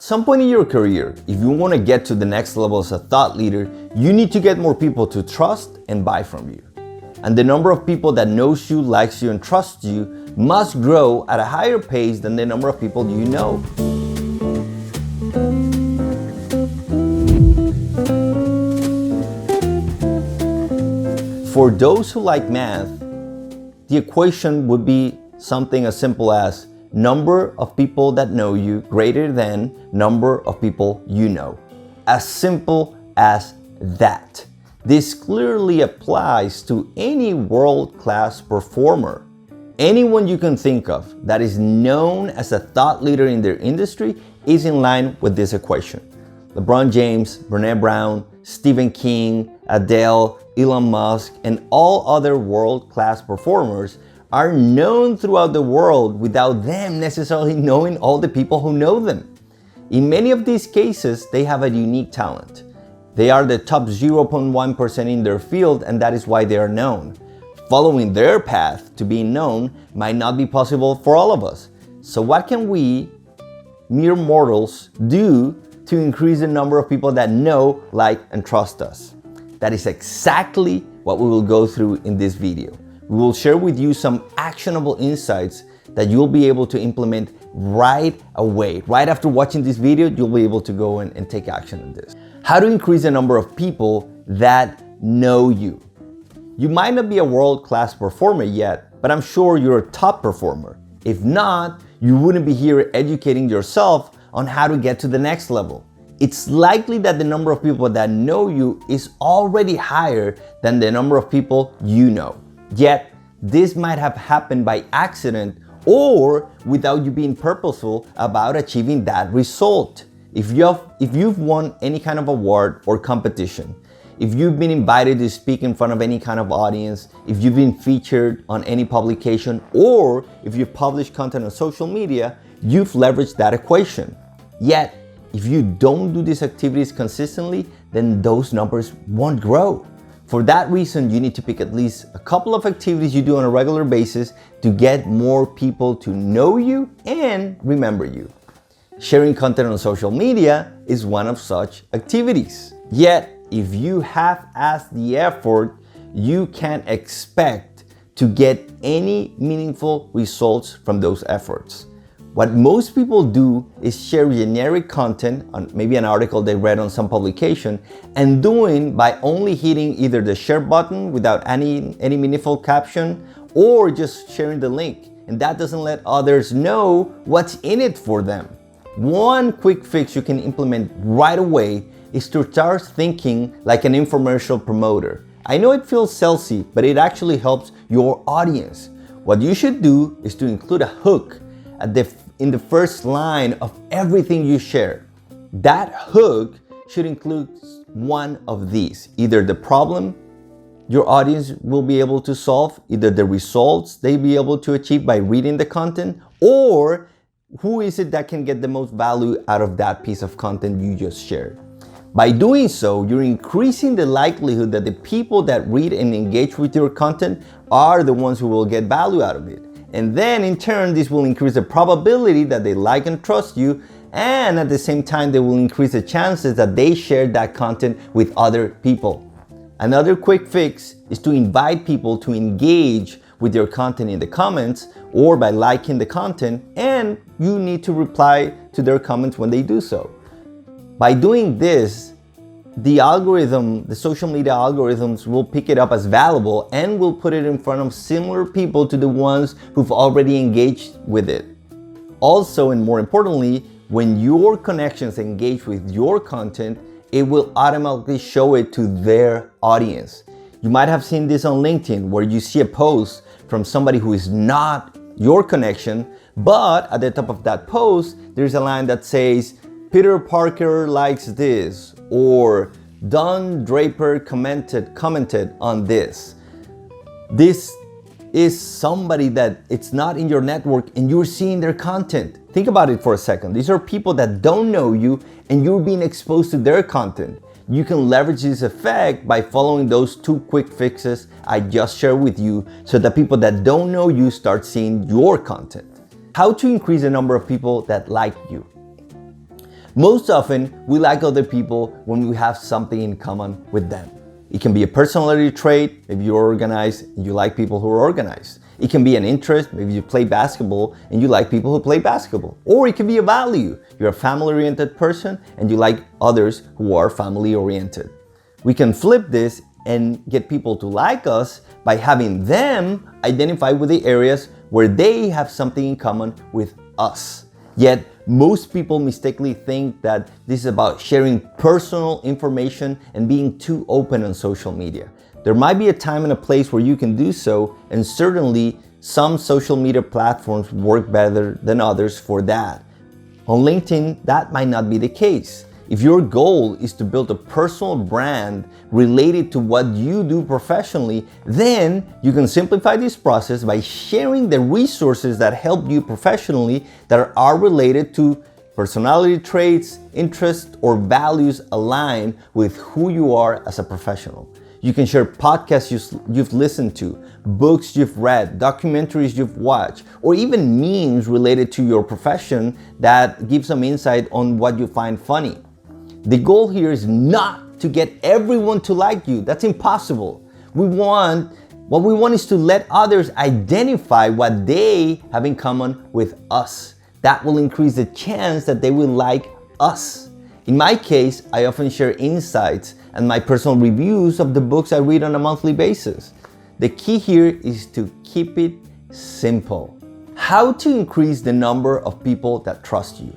Some point in your career, if you want to get to the next level as a thought leader, you need to get more people to trust and buy from you. And the number of people that knows you, likes you, and trusts you must grow at a higher pace than the number of people you know. For those who like math, the equation would be something as simple as number of people that know you greater than number of people you know. As simple as that. This clearly applies to any world-class performer. Anyone you can think of that is known as a thought leader in their industry is in line with this equation. LeBron James, Brené Brown, Stephen King, Adele, Elon Musk, and all other world-class performers are known throughout the world without them necessarily knowing all the people who know them. In many of these cases, they have a unique talent. They are the top 0.1% in their field, and that is why they are known. Following their path to being known might not be possible for all of us. So what can we, mere mortals, do to increase the number of people that know, like, and trust us? That is exactly what we will go through in this video. We will share with you some actionable insights that you'll be able to implement right away. Right after watching this video, you'll be able to go and take action on this. How to increase the number of people that know you. You might not be a world-class performer yet, but I'm sure you're a top performer. If not, you wouldn't be here educating yourself on how to get to the next level. It's likely that the number of people that know you is already higher than the number of people you know. Yet, this might have happened by accident or without you being purposeful about achieving that result. If you've won any kind of award or competition, if you've been invited to speak in front of any kind of audience, if you've been featured on any publication, or if you've published content on social media, you've leveraged that equation. Yet, if you don't do these activities consistently, then those numbers won't grow. For that reason, you need to pick at least a couple of activities you do on a regular basis to get more people to know you and remember you. Sharing content on social media is one of such activities. Yet, if you half-ass the effort, you can't expect to get any meaningful results from those efforts. What most people do is share generic content on maybe an article they read on some publication, and doing by only hitting either the share button without any meaningful caption or just sharing the link. And that doesn't let others know what's in it for them. One quick fix you can implement right away is to start thinking like an infomercial promoter. I know it feels salesy, but it actually helps your audience. What you should do is to include a hook in the first line of everything you share. That hook should include one of these, either the problem your audience will be able to solve, either the results they'll be able to achieve by reading the content, or who is it that can get the most value out of that piece of content you just shared. By doing so, you're increasing the likelihood that the people that read and engage with your content are the ones who will get value out of it. And then in turn, this will increase the probability that they like and trust you, and at the same time, they will increase the chances that they share that content with other people. Another quick fix is to invite people to engage with your content in the comments or by liking the content, and you need to reply to their comments when they do so. By doing this, the social media algorithms will pick it up as valuable and will put it in front of similar people to the ones who've already engaged with it. Also, and more importantly, when your connections engage with your content, it will automatically show it to their audience. You might have seen this on LinkedIn, where you see a post from somebody who is not your connection, but at the top of that post, there's a line that says, Peter Parker likes this, or Don Draper commented on this. This is somebody that it's not in your network and you're seeing their content. Think about it for a second. These are people that don't know you and you're being exposed to their content. You can leverage this effect by following those two quick fixes I just shared with you so that people that don't know you start seeing your content. How to increase the number of people that like you. Most often, we like other people when we have something in common with them. It can be a personality trait. If you're organized, you like people who are organized. It can be an interest. Maybe you play basketball and you like people who play basketball. Or it can be a value. You're a family-oriented person and you like others who are family-oriented. We can flip this and get people to like us by having them identify with the areas where they have something in common with us. Yet, most people mistakenly think that this is about sharing personal information and being too open on social media. There might be a time and a place where you can do so, and certainly some social media platforms work better than others for that. On LinkedIn, that might not be the case. If your goal is to build a personal brand related to what you do professionally, then you can simplify this process by sharing the resources that help you professionally that are related to personality traits, interests, or values aligned with who you are as a professional. You can share podcasts you've listened to, books you've read, documentaries you've watched, or even memes related to your profession that give some insight on what you find funny. The goal here is not to get everyone to like you. That's impossible. What we want is to let others identify what they have in common with us. That will increase the chance that they will like us. In my case, I often share insights and my personal reviews of the books I read on a monthly basis. The key here is to keep it simple. How to increase the number of people that trust you.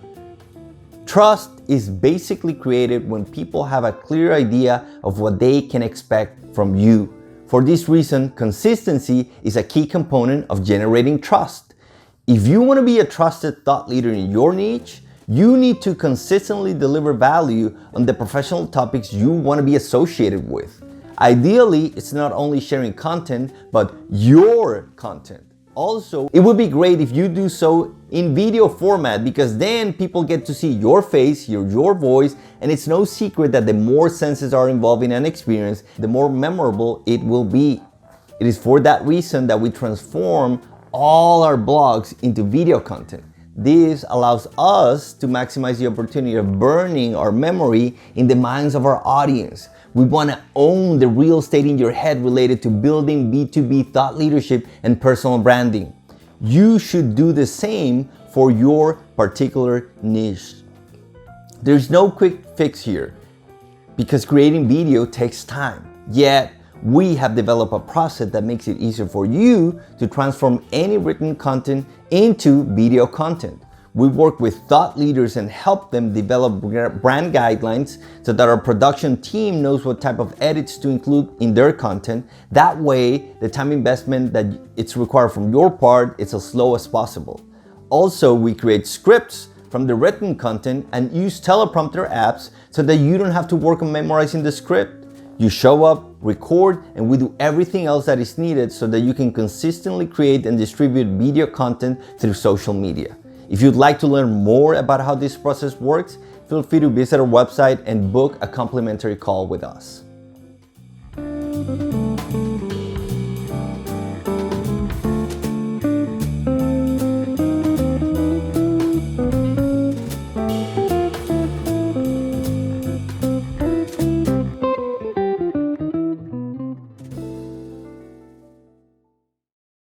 Trust is basically created when people have a clear idea of what they can expect from you. For this reason, consistency is a key component of generating trust. If you want to be a trusted thought leader in your niche, you need to consistently deliver value on the professional topics you want to be associated with. Ideally, it's not only sharing content, but your content. Also, it would be great if you do so in video format because then people get to see your face, hear your voice, and it's no secret that the more senses are involved in an experience, the more memorable it will be. It is for that reason that we transform all our blogs into video content. This allows us to maximize the opportunity of burning our memory in the minds of our audience. We want to own the real estate in your head related to building B2B thought leadership and personal branding. You should do the same for your particular niche. There's no quick fix here because creating video takes time. Yet, we have developed a process that makes it easier for you to transform any written content into video content. We work with thought leaders and help them develop brand guidelines so that our production team knows what type of edits to include in their content. That way, the time investment that it's required from your part is as low as possible. Also, we create scripts from the written content and use teleprompter apps so that you don't have to work on memorizing the script. You show up, record, and we do everything else that is needed so that you can consistently create and distribute video content through social media. If you'd like to learn more about how this process works, feel free to visit our website and book a complimentary call with us.